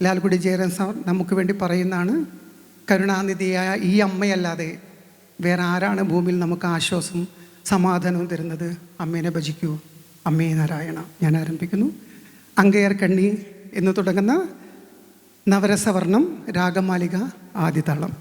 Lalgudi Jayaram sir നമുക്ക് വേണ്ടി പറയുന്നതാണ്, കരുണാനിധിയായ ഈ അമ്മയല്ലാതെ വേറെ ആരാണ് ഭൂമിയിൽ നമുക്ക് ആശ്വാസം സമാധാനവും തരുന്നത്? അമ്മേനെ ഭജിക്കൂ, അമ്മേ നാരായണ. ഞാൻ ആരംഭിക്കുന്നു. അങ്ങയർ കണ്ണി എന്ന് തുടങ്ങുന്ന നവരസവർണം രാഗമാലിക ആദിതാളം.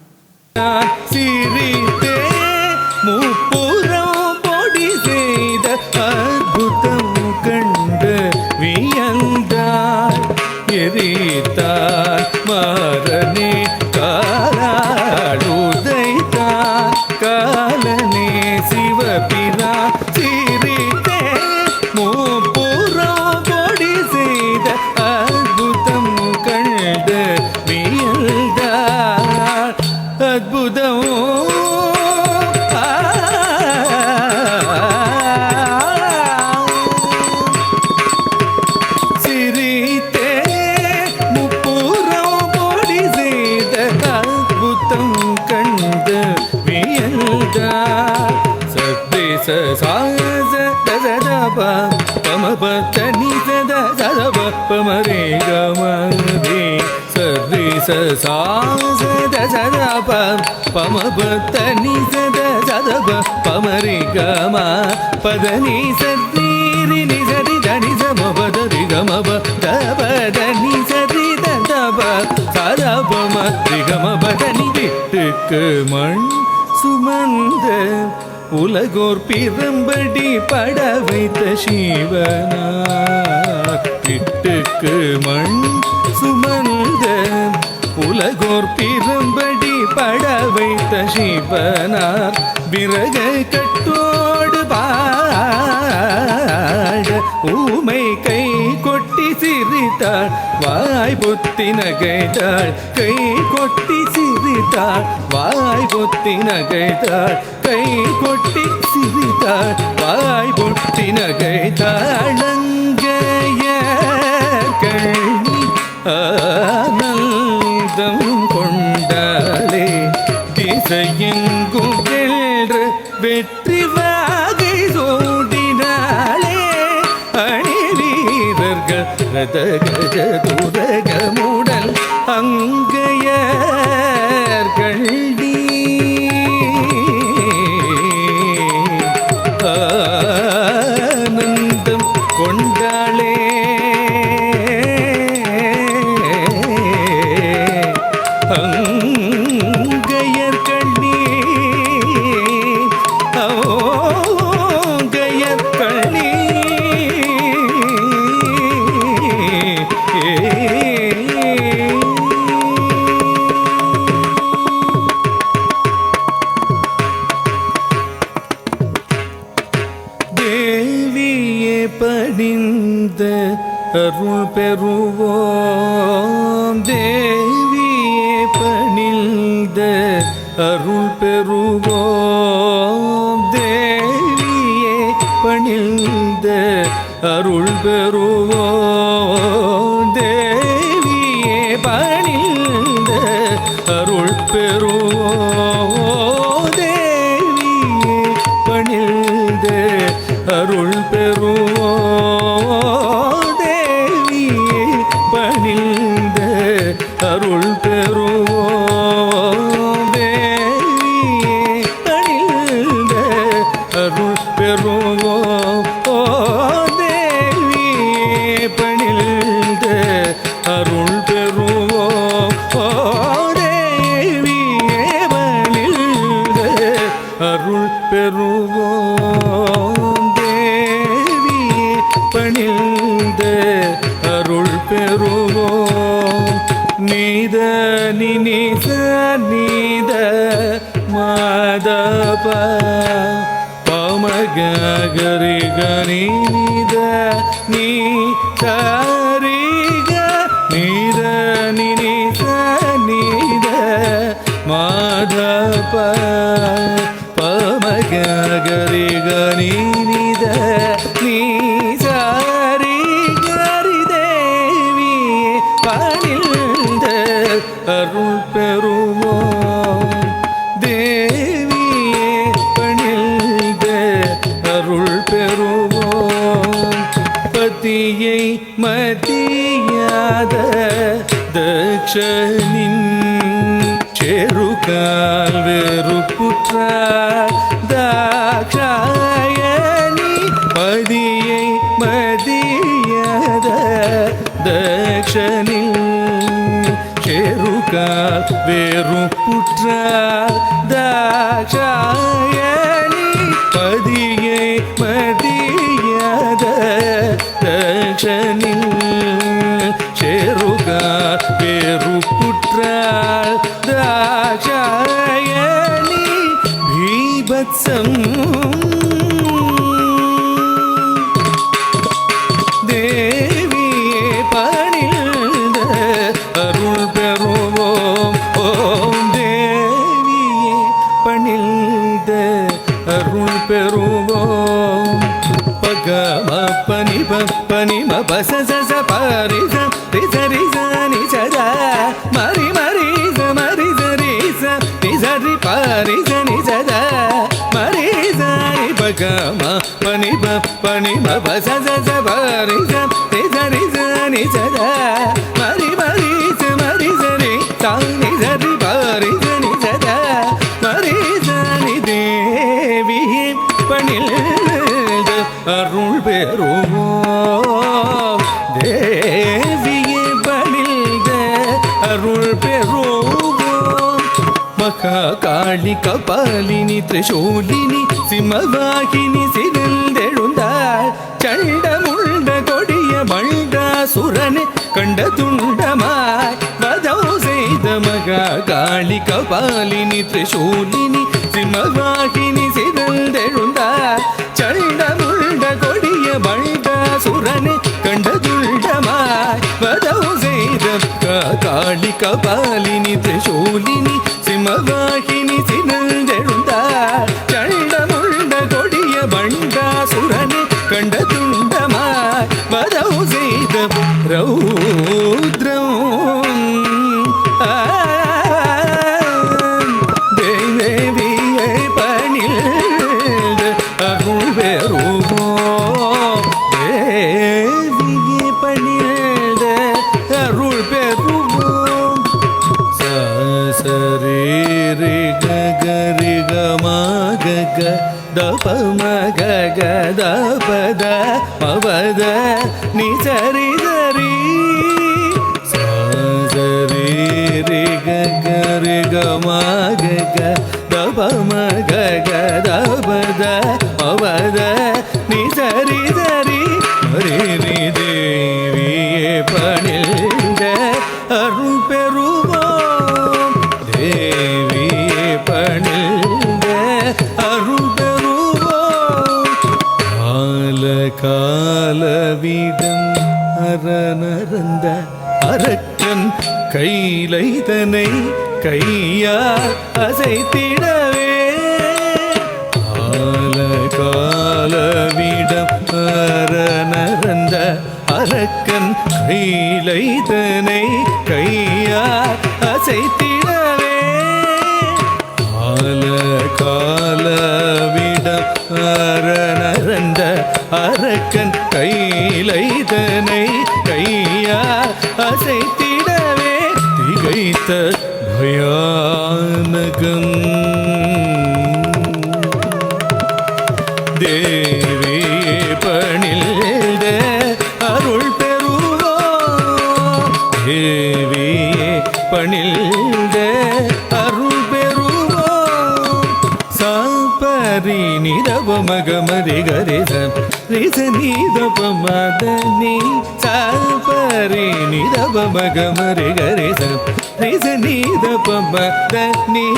పదని సరి ని సరి దని సమ పదరి గమ పదని సరి దబ சரபம ரிகம பதனி விட்டுக்கு மண் சுமந்த உலகோர் பிரம்படி பட வைத்த சிவனார். விட்டுக்கு மண் சுமந்த உலகோர் பிரம்படி பட வைத்த சிவனார். விறக கட்டோடு பாட ஊமை கை கொட்டி சிரித்தாள், வாய் பொத்தி நகைத்தாள். கை கொட்டி சிரித்தாள், வாய் பொத்தி நகைத்தாள். கை கொட்டி சிரித்தாள், வாய் பொத்தி நகைத்தாள். அங்கைய கண்ணி ஆனந்தம் கொண்டாளே, திசையெங்கும் வென்று வெற்றி வாகை சூடினாளே. அணி வீரர்கள் ரத கஜ துரகமுடன் அங்கையர்கள் ஆனந்தம் கொண்டாளே. அருள் பெறுவோம், தேவியே பணிந்த அருள் பெறுவோம். தேவியே பணிந்த அருள் பெறுவோம். தேவியே பணிந்த அருள் பெறுவோம். தேவியே பணிந்த அருள் பெறுவோம். பணிந்த அருள் பெறுவோம். தேவியே பணிந்த அருள் பெறுவோம். தேவியே பணிந்த அருள் பெறுவோம். தேவியே பணிந்த அருள் பெறுவோம். தேவியே பணிந்த அருள் பெறுவோம். நீத நினித நீத மாதப பமக கரி கரி நீத நீ சரிக நீத நினித நீத மாதப பமக கரி கரி நீத நீ அருள் பெறுவோம். தேவியே பணிந்த அருள் பெறுவோம். பதியை மதியாத தக்ஷனின் செருகால் வெறுப்புற்றார் தாக்ஷாயணி பதியை மதியத தக்ஷனின் செருகால் வெறுப்புற்றார் தாக்ஷாயணி பதியை மதியத தக்ஷனின் செருகால் வெறுப்புற்றார் தாக்ஷாயணி பீபத்சம் தேவியே பணிந்த அருள் பெறுவோம். ஓம் தேவியே பணிந்த அருள் பெறுவோம். பகம பனிப பனிம பசச பாரிச ரிசரிச நிசத மரி மரிச மரிச ரிச நிசரி பாரிச நிசத மரிச பகம பனிப பனிம பசச பாரிச ரிசரிச நிசத மரி மரிச மரிச ரிச நிசரி பாரிச நிசத மரிச நி தேவியே பணிந்த அருள் பெறுவோம். தேவியே பணிந்த அருள் பெறுவோம். மகாகாளி கபாலினி திரிசூலினி சிம்மவாகினி சிறந்தெழுந்தாள். சண்டமுண்ட கொடிய பண்டாசுரனை கண்ட துண்டமாய் வதம் செய்த மகாகாளி கபாலினி திரிசூலினி சிம்மவாகினி சிறந்தெழுந்தாள். சண்டமுண்ட கொடிய பண்டாசுரனை கண்ட துண்டமாய் வதம் செய்த காளி கபாலினி திரிசூலினி சிம்மவாகினி சிறந்தெழுந்தாள். சண்டமுண்ட கொடிய பண்டாசுரனை கண்ட துண்டமாய் வதம் செய்த ரௌத்ரம் தேவியை பணிந்த அருள் பெறுவோம். தேவியை பணிந்த அருள் பெறுவோம். சரி கரி கமாக தப மக தபத பவத நி சரி சரி சரி கரி கமாக தப மக தபத பவத நி சரி சரி ஹரி நி தேவியே பணிந்த அருள் பெறுவோம். தேவியே பணிந்த அருள் பெறுவோம். கால காலவிடம் அரணரந்த அரக்கன் கைலைதனை கையால் அசைத்திடவே கால காலவிடம் அரணரந்த அரக்கன் கைலைதனை கையால் அசைத்திடவே கால காலவிடம் அரணரந்த அரக்கன் கைலைதனை கையால் அசைத்திடவே திகைத்த பயானகம் தேவியே பணிந்த அருள் பெறுவோம். தேவியே பணிந்த அருள் பெறுவோம். சாப்பரி நிதவ மகமரி கரிச ரிச நீதப மதனி சாப்பரி நிதவ மகமரி கரிச ரிச நீதப மதனி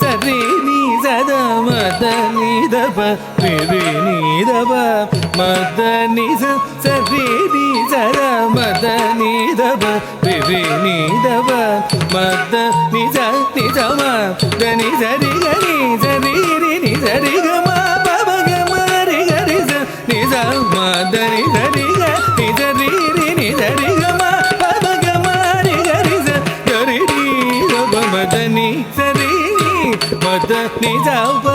சரி நீ சத மத நீதப ரி நீதப மத நிச சரி நீ சத மத நீதப ரி நீதப மத நிச நிசம தனி சரி கனி சரி ரி நி சரி கம பப கம ரி கரி ச நிச மத நி சரி க நி சரி ரி நி சரி கம பப கம ரி கரி ச கரி ரி கப மத நி சரி மத நிஜப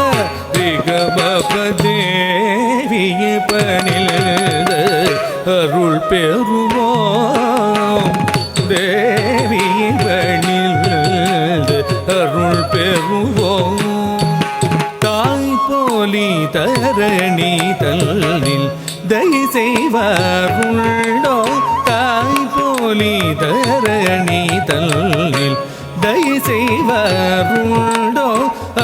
ரிகப தேவியே பணிந்த அருள் பெறுவோம். தேவி பணிந்து அருள் பெறுவோம். தாய் போலி தரணி தல்லில் தயை செய்வாருள்ளோ. தாய் போலி தரணி தல்லில் தயை செய்வாருள்ளோ.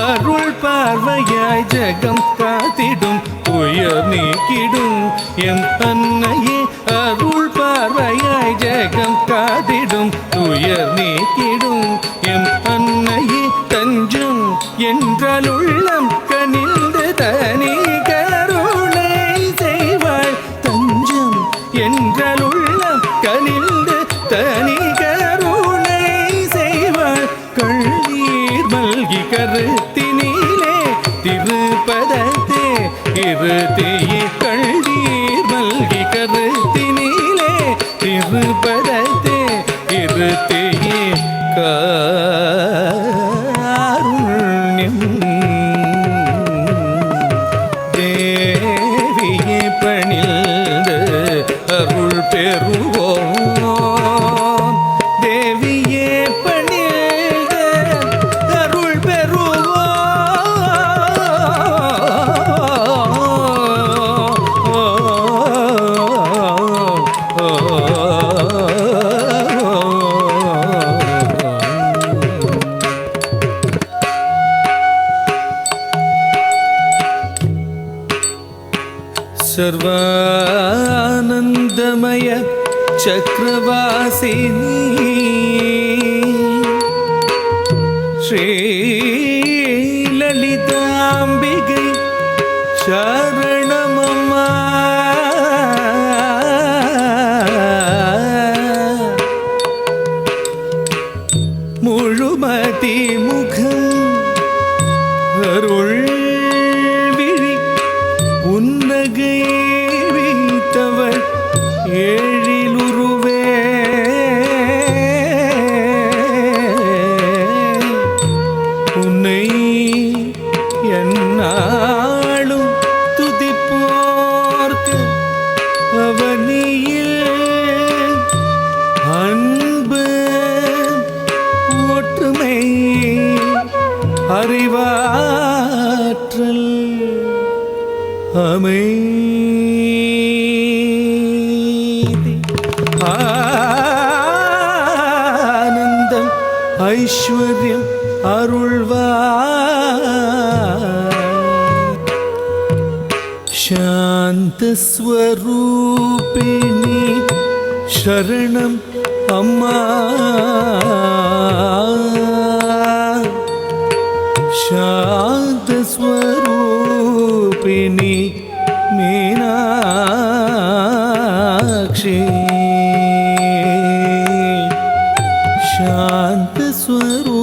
அருள் பார்வையாய் ஜகம் காத்திடும் துயர் நீக்கிடும் எம் அன்னையே. அருள் பார்வையாய் ஜகம் காத்திடும் துயர் நீக்கிடும் எம் அன்னையே. தஞ்சம் என்றால் உள்ளம் கனிந்து தனி கருணை செய்வாள். தஞ்சம் என்றால் உள்ளம் கனிந்து தனி கருணை செய்வாள். கண்ணீர் மல்கி கருத்தினிலே திருப்பதத்தே இருத்தையே. கண்ணீர் மல்கி கருத்தினிலே திருப்பதத்தே இருத்தையே. காருண்யம் தேவியே பணிந்து அருள் பெறுவோம். தேவியே பணிந்து அருள் सर्वानंदमय चक्रवासिनी श्री ललितांबिकै शरणमम्मा. முழுமதி முகம் அருள் விழி புன்னகை வைத்தவர் ஏழிலுருவே. உன்னை என்னாலும் துதிப்போர்க்கு அவனியில் அன்பு ஒற்றுமை அறிவாற்றல் அமைதி ஆனந்தம் ஐஸ்வர்யம் அருள்வாய். சாந்த ஸ்வரூபிணி சரணம் அம்மா. शांत स्वरूपिणी मीनाक्षी. शांत स्वरूप